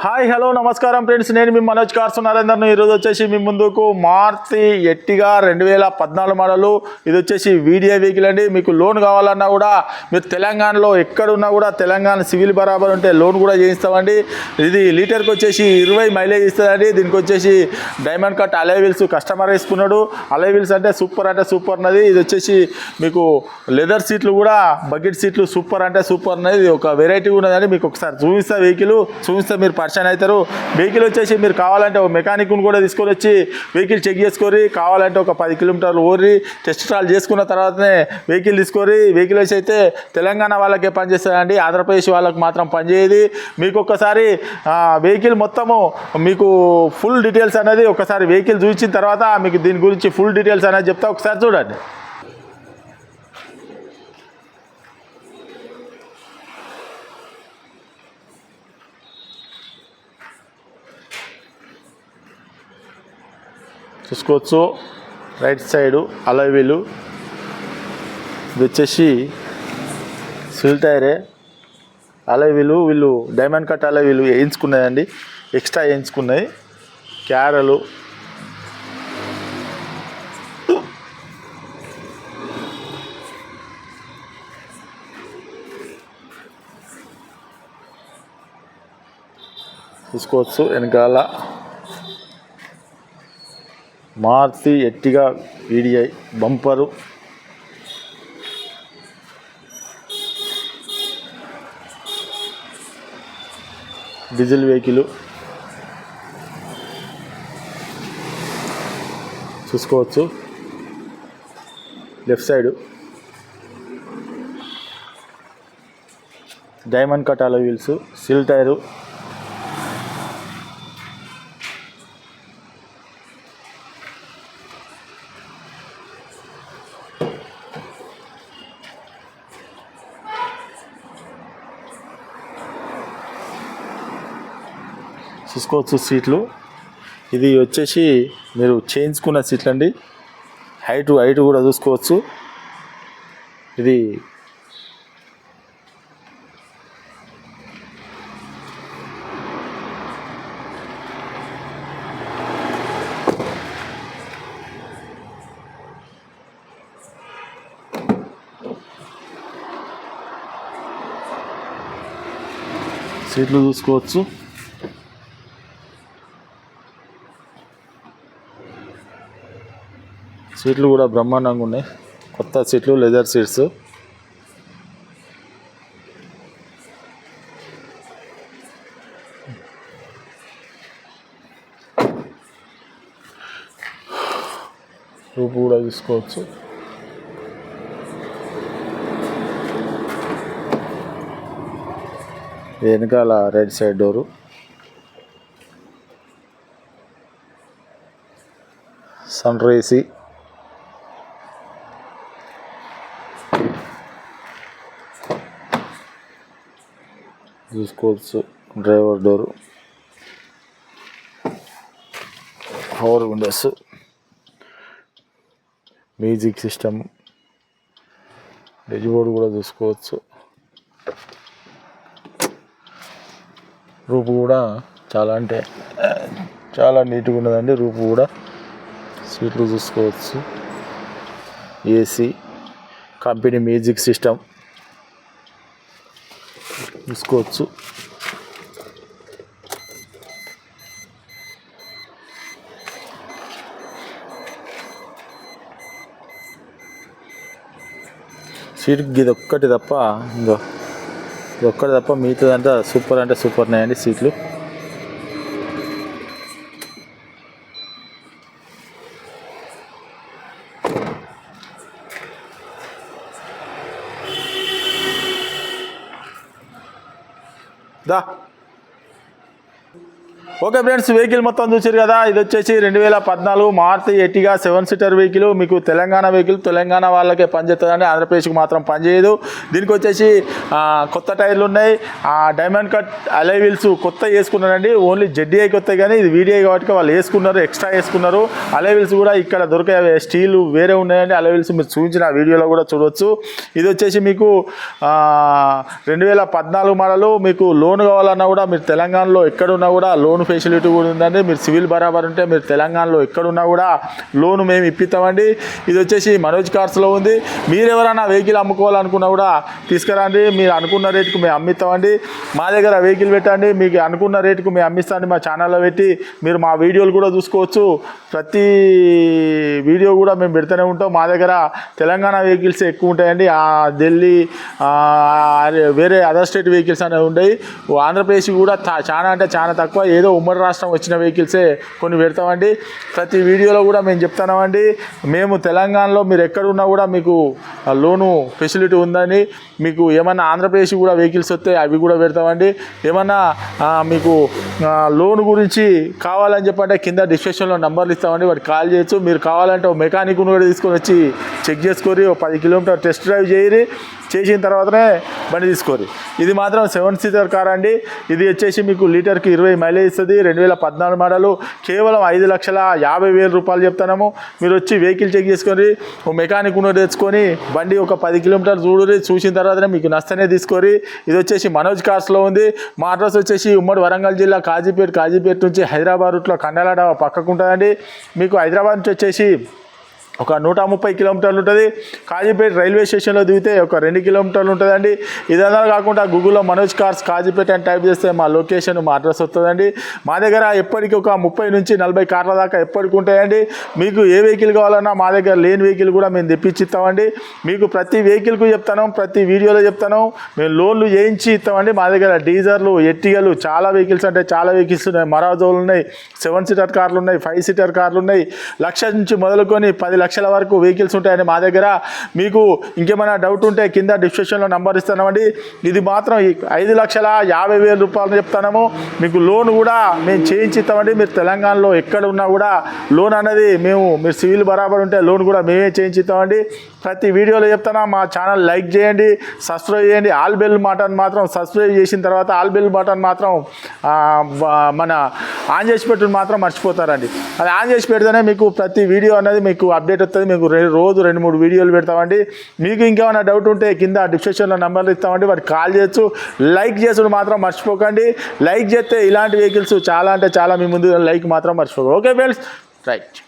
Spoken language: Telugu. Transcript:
హాయ్ హలో నమస్కారం ఫ్రెండ్స్, నేను మీ మనోజ్ కార్స్ నరేందర్ను. ఈరోజు వచ్చేసి మీ ముందుకు మారుతి ఎర్టిగా 2014 మోడలు. ఇది వచ్చేసి వీడియో వెహికల్ అండి. మీకు లోన్ కావాలన్నా కూడా మీరు తెలంగాణలో ఎక్కడున్నా కూడా తెలంగాణ సివిల్ బరాబర్ ఉంటే లోన్ కూడా చేయిస్తామండి. ఇది లీటర్కి వచ్చేసి 20 మైలేజ్ ఇస్తుందండి. దీనికి వచ్చేసి diamond cut alloy wheels customer వేసుకున్నాడు. అలై వీల్స్ అంటే సూపర్ ఉన్నది. ఇది వచ్చేసి మీకు లెదర్ సీట్లు కూడా బకెట్ సీట్లు సూపర్ ఉన్నది. ఇది ఒక వెరైటీ ఉన్నదండి. మీకు ఒకసారి చూపిస్తా చూపిస్తే మీరు పర్సన్ అవుతారు. వెహికల్ వచ్చేసి మీరు కావాలంటే ఒక మెకానిక్ను కూడా తీసుకొని వచ్చి వెహికల్ చెక్ చేసుకొని కావాలంటే ఒక 10 కిలోమీటర్లు ఓరి టెస్ట్ ట్రాల్ చేసుకున్న తర్వాతనే వెహికల్ తీసుకొని వెహికల్ వచ్చి అయితే తెలంగాణ వాళ్ళకే పనిచేస్తుందండి. ఆంధ్రప్రదేశ్ వాళ్ళకి మాత్రం పనిచేయదు. మీకు ఒక్కసారి వెహికల్ మొత్తము మీకు ఫుల్ డీటెయిల్స్ అనేది ఒకసారి వెహికల్ చూపించిన తర్వాత మీకు దీని గురించి ఫుల్ డీటెయిల్స్ అనేది చెప్తా. ఒకసారి చూడండి. చూసుకోవచ్చు రైట్ సైడు అలై వీలు. ఇది వచ్చేసి సిల్ టైరే అలై వీళ్ళు డైమండ్ కట్ అలై వీలు వేయించుకున్నాయండి. ఎక్స్ట్రా వేయించుకున్నాయి. క్యారలు చూసుకోవచ్చు. వెనకాల Maruti Ertiga VDI bumper. Diesel vehicle చూసుకోవచ్చు. Left side diamond cut alloy wheels, సిల్ టైరు, చూసుకోవచ్చు. సీట్లు ఇది వచ్చేసి మీరు చేయించుకున్న సీట్లు అండి. హైట్ కూడా చూసుకోవచ్చు. ఇది సీట్లు చూసుకోవచ్చు. సీట్లు కూడా బ్రహ్మాండంగా ఉన్నాయి. కొత్త సీట్లు, లెదర్ సీట్స్. రూపు కూడా తీసుకోవచ్చు. వెనకాల రైట్ సైడ్ డోరు. సన్ రైసి చూసుకోవచ్చు. Driver door, power windows, music system, dashboard కూడా చూసుకోవచ్చు. రూపు కూడా చాలా నీట్గా ఉన్నదండి. రూపు కూడా సీట్లు చూసుకోవచ్చు. ఏసీ, కంపెనీ మ్యూజిక్ సిస్టమ్ చూసుకోవచ్చు. సీట్కి ఇది ఒక్కటి తప్ప మిగతాదంతా సూపర్ ఉన్నాయండి సీట్లు. ఓకే ఫ్రెండ్స్, వెహికల్ మొత్తం చూసారు కదా. ఇది వచ్చేసి 2014 మారుతి ఎర్టిగా 7 సీటర్ వెహికల్. మీకు తెలంగాణ వెహికల్, తెలంగాణ వాళ్ళకే పనిచేస్తుందండి, ఆంధ్రప్రదేశ్కి మాత్రం పనిచేయదు. దీనికి వచ్చేసి కొత్త టైర్లు ఉన్నాయి, డైమండ్ కట్ అలై వీల్స్ కొత్త వేసుకున్నారండి. ఓన్లీ జెడ్డీఐ కొత్త, కానీ ఇది వీడిఐ కాబట్టి వాళ్ళు వేసుకున్నారు, ఎక్స్ట్రా వేసుకున్నారు. అలై వీల్స్ కూడా ఇక్కడ దొరికే స్టీల్ వేరే ఉన్నాయండి. అలై వీల్స్ మీరు చూపించిన వీడియోలో కూడా చూడవచ్చు. ఇది వచ్చేసి మీకు 2014 మోడలు. మీకు లోన్ కావాలన్నా కూడా మీరు తెలంగాణలో ఎక్కడున్నా కూడా లోన్ ఫెసిలిటీ కూడా ఉందండి. మీరు సివిల్ బరాబర్ ఉంటే మీరు తెలంగాణలో ఎక్కడున్నా కూడా లోన్ మేము ఇప్పిస్తామండి. ఇది వచ్చేసి మనోజ్ కార్స్లో ఉంది. మీరు ఎవరైనా వెహికల్ అమ్ముకోవాలనుకున్నా కూడా తీసుకురండి, మీరు అనుకున్న రేటుకు మేము అమ్మిస్తామండి. మా దగ్గర వెహికల్ పెట్టండి, మీకు అనుకున్న రేటుకు మేము అమ్మిస్తామండి. మా ఛానల్లో పెట్టి మీరు మా వీడియోలు కూడా చూసుకోవచ్చు. ప్రతి వీడియో కూడా మేము పెడుతూనే ఉంటాం. మా దగ్గర తెలంగాణ వెహికల్స్ ఎక్కువ ఉంటాయండి. ఢిల్లీ వేరే అదర్ స్టేట్ వెహికల్స్ అనేవి ఉంటాయి. ఆంధ్రప్రదేశ్ కూడా చాలా అంటే చాలా తక్కువ, ఏదో ఉమ్మడి రాష్ట్రం వచ్చిన వెహికల్సే కొన్ని పెడతామండి. ప్రతి వీడియోలో కూడా మేము చెప్తున్నామండి, మేము తెలంగాణలో మీరు ఎక్కడున్నా కూడా మీకు లోను ఫెసిలిటీ ఉందని. మీకు ఏమన్నా ఆంధ్రప్రదేశ్ కూడా వెహికల్స్ వస్తే అవి కూడా పెడతామండి. ఏమన్నా మీకు లోన్ గురించి కావాలని చెప్పంటే కింద డిస్క్రిప్షన్లో నంబర్లు ఇస్తామండి, వాటికి కాల్ చేయొచ్చు. మీరు కావాలంటే ఒక మెకానిక్ను కూడా తీసుకొని వచ్చి చెక్ చేసుకొని 10 కిలోమీటర్ టెస్ట్ డ్రైవ్ చేయరి, చేసిన తర్వాతనే బండి తీసుకోరు. ఇది మాత్రం 7 సీటర్ కార్ అండి. ఇది వచ్చేసి మీకు లీటర్కి 20 మైలేజ్ ఇస్తుంది. 2014 మోడలు. కేవలం 5,50,000 రూపాయలు చెప్తున్నాము. మీరు వచ్చి వెహికల్ చెక్ చేసుకొని ఒక మెకానిక్ ఉన్న తెచ్చుకొని బండి ఒక 10 కిలోమీటర్లు చూడరి, చూసిన తర్వాతనే మీకు నష్టనే తీసుకోరి. ఇది వచ్చేసి మనోజ్ కార్స్లో ఉంది. మా అడ్రస్ వచ్చేసి ఉమ్మడి వరంగల్ జిల్లా కాజీపేట నుంచి హైదరాబాద్ రూట్లో కండలాడ పక్కకు ఉంటుందండి. మీకు హైదరాబాద్ నుంచి వచ్చేసి ఒక 130 కిలోమీటర్లు ఉంటుంది. కాజీపేట రైల్వే స్టేషన్లో దిగితే ఒక 2 కిలోమీటర్లు ఉంటుందండి. ఇదంతా కాకుండా గూగుల్లో మనోజ్ కార్స్ కాజీపేట అని టైప్ చేస్తే మా లొకేషన్, మా అడ్రస్ వస్తుందండి. మా దగ్గర ఎప్పటికీ ఒక 30 నుంచి 40 కార్ల దాకా ఎప్పటికి ఉంటాయండి. మీకు ఏ వెహికల్ కావాలన్నా మా దగ్గర లేని వెహికల్ కూడా మేము తెప్పించిస్తామండి. మీకు ప్రతి వెహికల్కు చెప్తాను, ప్రతి వీడియోలో చెప్తాను, మేము లోన్లు చేయించి ఇస్తామండి. మా దగ్గర డీజర్లు, ఎర్టిగాలు చాలా వెహికల్స్ అంటే చాలా వెహికల్స్ ఉన్నాయి. మరాజోలు ఉన్నాయి, 7 సీటర్ కార్లు ఉన్నాయి, 5 సీటర్ కార్లు ఉన్నాయి. 1,00,000 నుంచి మొదలుకొని 10 లక్షల వరకు వెహికల్స్ ఉంటాయండి మా దగ్గర. మీకు ఇంకేమైనా డౌట్ ఉంటే కింద డిస్క్రిప్షన్లో నంబర్ ఇస్తున్నామండి. ఇది మాత్రం 5,50,000 రూపాయలు చెప్తున్నాము. మీకు లోన్ కూడా మేము చేయించిస్తామండి. మీరు తెలంగాణలో ఎక్కడ ఉన్నా కూడా లోన్ అనేది మీరు సివిల్ బరాబర్ ఉంటే లోన్ కూడా మేమే చేయించిస్తామండి. ప్రతి వీడియోలో చెప్తాను. మా ఛానల్ లైక్ చేయండి, సబ్స్క్రైబ్ చేయండి. ఆల్ బెల్ బటన్ మాత్రం సబ్స్క్రైబ్ చేసిన తర్వాత ఆల్ బెల్ బటన్ మాత్రం మన ఆన్ చేసి పెట్టుని మాత్రం మర్చిపోతారండి. అది ఆన్ చేసి పెడితేనే మీకు ప్రతి వీడియో అనేది మీకు అప్డేట్ వస్తుంది. మీకు రోజు 2-3 వీడియోలు పెడతామండి. మీకు ఇంకేమైనా డౌట్ ఉంటే కింద డిస్క్రిప్షన్లో నెంబర్లు ఇస్తామండి, వాటికి కాల్ చేయొచ్చు. లైక్ చేసుడు మాత్రం మర్చిపోకండి. లైక్ చేస్తే ఇలాంటి వెహికల్స్ చాలా అంటే చాలా మీ ముందు లైక్ మాత్రం మర్చిపోకండి. Okay friends, right.